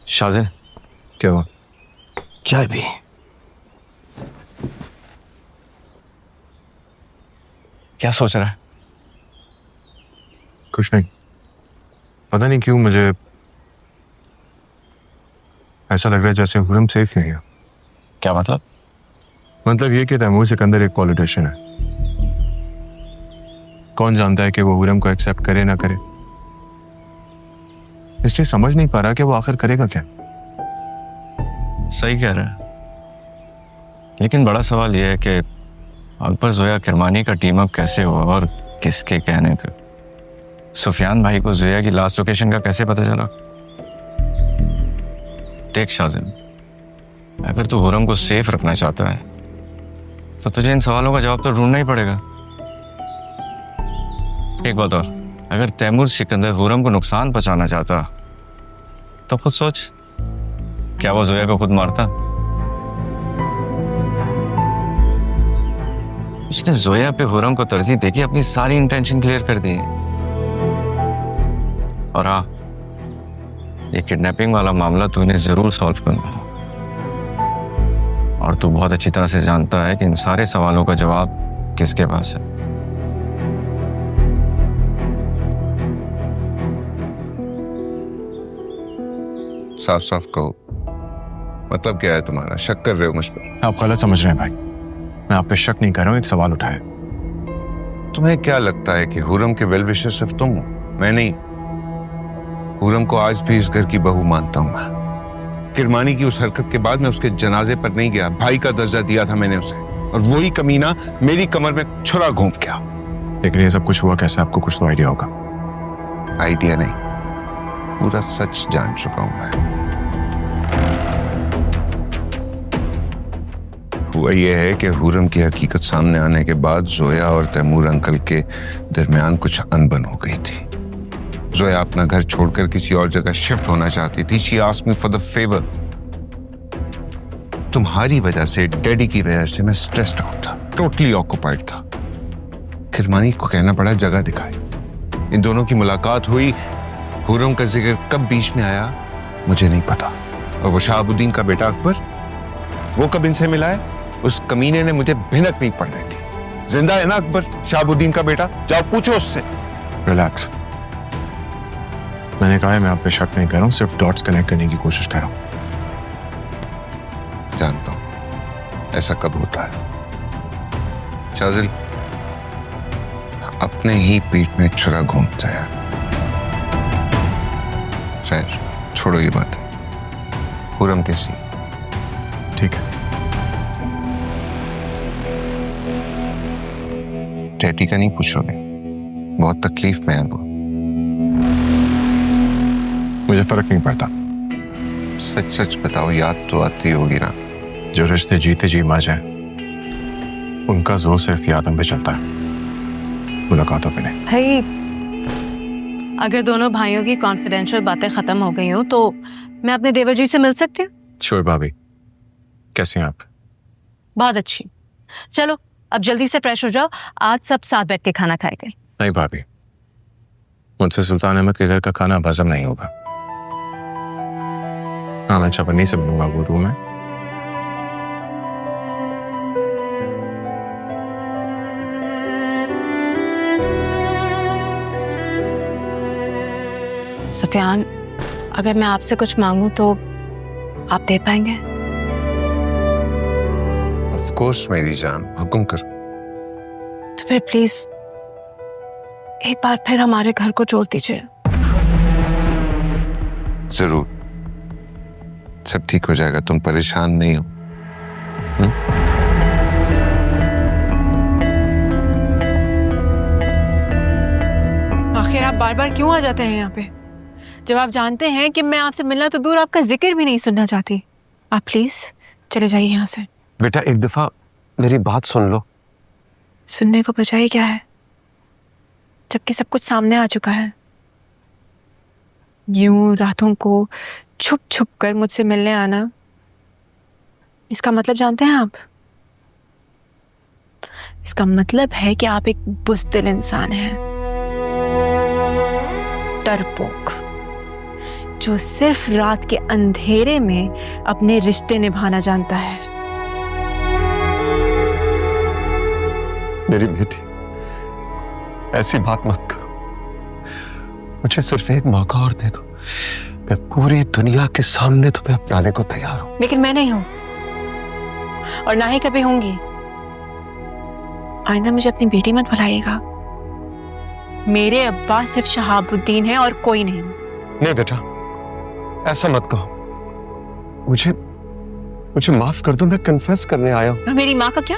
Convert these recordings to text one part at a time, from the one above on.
शाजिन, क्या हुआ? चाय पी। क्या सोच रहा है? कुछ नहीं, पता नहीं क्यों मुझे ऐसा लग रहा है जैसे हुरम सेफ नहीं है। क्या मतलब? मतलब ये कि तैमूर सिकंदर एक पॉलिटिशियन है। कौन जानता है कि वो हुरम को एक्सेप्ट करे ना करे, इसलिए समझ नहीं पा रहा कि वो आखिर करेगा क्या। सही कह रहा है, लेकिन बड़ा सवाल यह है कि अकबर जोया किरमानी का टीम अप कैसे हुआ और किसके कहने पे? सुफियान भाई को जोया की लास्ट लोकेशन का कैसे पता चला? देख शाजिन, अगर तू हुरम को सेफ रखना चाहता है तो तुझे इन सवालों का जवाब तो ढूंढना ही पड़ेगा। एक बात और, अगर तैमूर सिकंदर हुरम को नुकसान पहुंचाना चाहता तो खुद सोच, क्या वो जोया को खुद मारता? उसने जोया पे हुरम को तरजीह देके अपनी सारी इंटेंशन क्लियर कर दी है। और हाँ, ये किडनैपिंग वाला मामला तूने जरूर सॉल्व करना है, और तू बहुत अच्छी तरह से जानता है कि इन सारे सवालों का जवाब किसके पास है। साफ साफ कहो, मतलब क्या है तुम्हारा? शक कर रहे हो मुझ पर? आप गलत समझ रहे हैं भाई, मैं आप पे शक नहीं कर रहा हूं, एक सवाल उठाया। तुम्हें क्या लगता है कि हुरम के वेल विशर सिर्फ तुम हो, मैं नहीं? हुरम को आज भी इस घर की बहू मानता हूं मैं। किरमानी की उस हरकत के बाद मैं उसके जनाजे पर नहीं गया, भाई का दर्जा दिया था मैंने उसे, और वही कमीना मेरी कमर में छुरा घोंप गया। लेकिन ये सब कुछ हुआ कैसे, आपको कुछ तो आइडिया होगा? आइडिया नहीं, पूरा सच जान चुका हूं मैं। हुआ यह है कि हुरम की हकीकत सामने आने के बाद जोया और तैमूर अंकल के दरमियान कुछ अनबन हो गई थी। जोया अपना घर छोड़कर किसी और जगह शिफ्ट होना चाहती थी। She asked me for the favour. तुम्हारी वजह से, डैडी की वजह से मैं स्ट्रेस्ड आउट था, टोटली ऑक्युपाइड था। किरमानी को कहना पड़ा जगह दिखाए। इन दोनों की मुलाकात हुई, हुरम का जिक्र कब बीच में आया मुझे नहीं पता। और वो शहाबुद्दीन का बेटा अकबर, वो कब इनसे मिला है? उस कमीने ने मुझे भिनक नहीं पड़ रही थी। जिंदा है ना अकबर, शहाबुद्दीन का बेटा? जाओ पूछो उससे। रिलैक्स, मैंने कहा है मैं आप पे शक नहीं कर रहा हूं, सिर्फ डॉट्स कनेक्ट करने की कोशिश कर रहा हूं। जानता हूं ऐसा कब होता है। शाजिल अपने ही पीठ में छुरा घूमता है। खैर छोड़ो ये बात। हुरम कैसी? ठीक है, डैडी का नहीं पूछोगे? बहुत तकलीफ में है वो। मुझे फर्क नहीं पड़ता। सच सच बताओ, याद तो आती होगी ना? जो रिश्ते जीते जी मर जाए उनका जोर सिर्फ यादों पे चलता है, मुलाकातों पे नहीं। भाई, अगर दोनों भाइयों की कॉन्फिडेंशियल बातें खत्म हो गई हो तो मैं अपने देवर जी से मिल सकती हूँ? श्योर भाभी, कैसे हैं आप? बहुत अच्छी। चलो अब जल्दी से फ्रेश हो जाओ, आज सब साथ बैठ के खाना खाएंगे। नहीं भाभी, मुझसे सुल्तान अहमद के घर का खाना हजम नहीं होगा। हाँ, मैं चपन्नी से मिलूंगा, वो रूम है। सुफियान, अगर मैं आपसे कुछ मांगूं तो आप दे पाएंगे? ऑफ कोर्स मेरी जान, हुक्म करो। तो फिर प्लीज एक बार फिर हमारे घर को जोड़ दीजिए। जरूर, सब ठीक हो जाएगा, तुम परेशान नहीं हो। आखिर आप बार बार क्यों आ जाते हैं यहाँ पे, जब आप जानते हैं कि मैं आपसे मिलना तो दूर आपका जिक्र भी नहीं सुनना चाहती। आप प्लीज चले जाइए यहाँ से। बेटा एक दफा मेरी बात सुन लो। सुनने को बजाय क्या है, जबकि सब कुछ सामने आ चुका है। यूं रातों को छुप छुप कर मुझसे मिलने आना, इसका मतलब जानते हैं आप? इसका मतलब है कि आप एक बुज़दिल इंसान हैं, डरपोक, जो सिर्फ रात के अंधेरे में अपने रिश्ते निभाना जानता है। मेरी बेटी, ऐसी बात मत करो। मुझे सिर्फ एक मौका और दे दो, मैं पूरी दुनिया के सामने तुम्हें अपनाने को तैयार हूं। लेकिन मैं नहीं हूं और ना ही कभी होंगी। आइंदा मुझे अपनी बेटी मत बुलाइएगा। मेरे अब्बा सिर्फ शहाबुद्दीन है और कोई नहीं। नहीं बेटा, ऐसा मत कहो। मुझे माफ कर दो, मैं कन्फेस करने आया हूं। और मेरी माँ का क्या?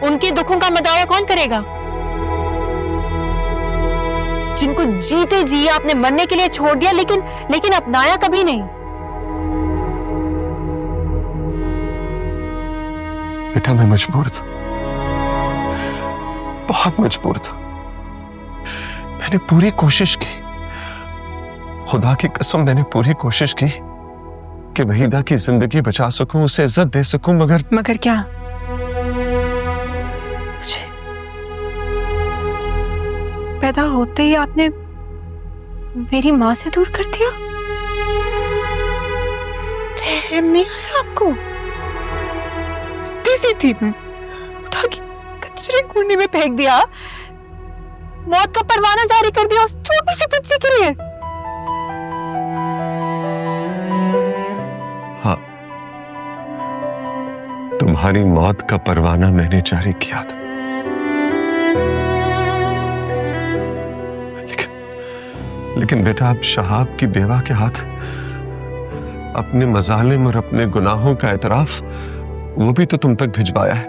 उनके दुखों का मदावा कौन करेगा? जिनको जीते जी आपने मरने के लिए छोड़ दिया, लेकिन अपनाया कभी नहीं। बेटा, मैं मजबूर था, बहुत मजबूर था। मैंने पूरी कोशिश की, खुदा की कसम मैंने पूरी कोशिश की कि वहीदा की जिंदगी बचा सकूं, उसे इज्जत दे सकूं, मगर क्या? पैदा होते ही आपने मेरी माँ से दूर कर दिया। रहम नहीं आया आपको? सी थी मैं, उठा के कचरे कूड़े में फेंक दिया, मौत का परवाना जारी कर दिया उस छोटी सी बच्ची के लिए। हाँ, तुम्हारी मौत का परवाना मैंने जारी किया था, लेकिन बेटा, अब शहाब की बेवा के हाथ अपने मजालिम और अपने गुनाहों का एतराफ वो भी तो तुम तक भिजवाया है,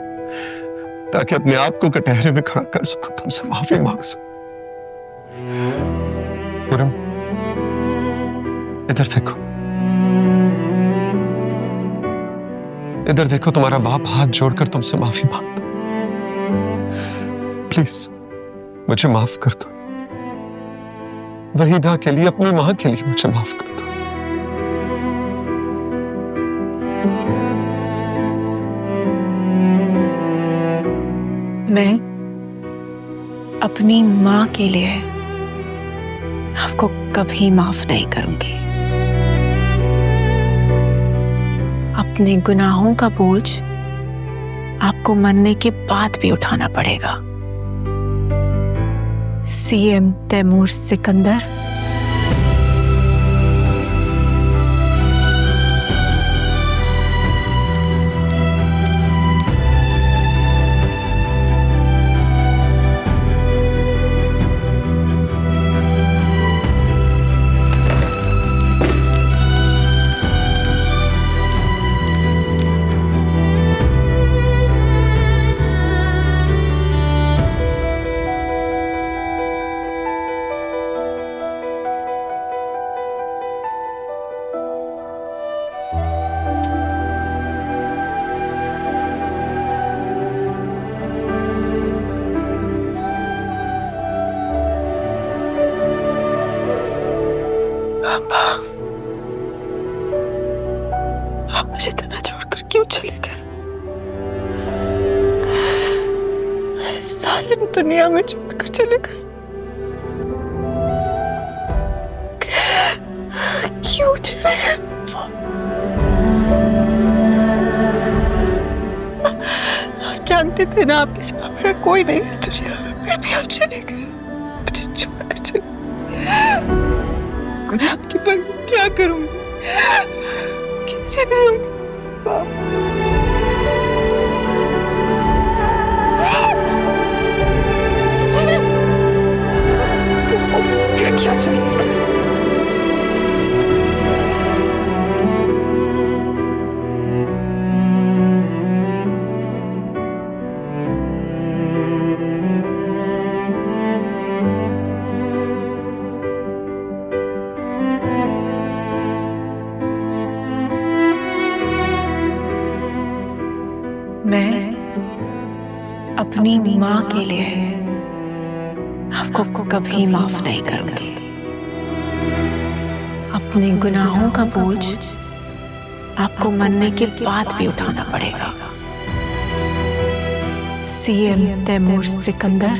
ताकि अपने आप को कटहरे में खड़ा कर सकूं, तुमसे माफी मांग सकूं। खुरम, इधर देखो, इधर देखो, तुम्हारा बाप हाथ जोड़कर तुमसे माफी मांगता। प्लीज मुझे माफ कर दो। वहीदा के लिए, अपनी मां के लिए मुझे माफ कर दो। मैं अपनी मां के लिए आपको कभी माफ नहीं करूंगी। अपने गुनाहों का बोझ आपको मरने के बाद भी उठाना पड़ेगा। सीएम तैमूर सिकंदर, आप मुझे तना छोड़कर क्यों चले गए? सालिम दुनिया में छोड़कर चले गए। क्यों चले गए? आप जानते थे ना आपके सिवा मेरा कोई नहीं इस दुनिया में, फिर भी आप चले गए, मुझे छोड़कर चले। मैं आपकी पर क्या करूंगी? कैसे रहेगा? क्यों चले गए? मैं अपनी माँ के लिए आपको कभी माफ नहीं करूंगी। अपने गुनाहों का बोझ आपको मरने के बाद भी उठाना पड़ेगा। सीएम तैमूर सिकंदर,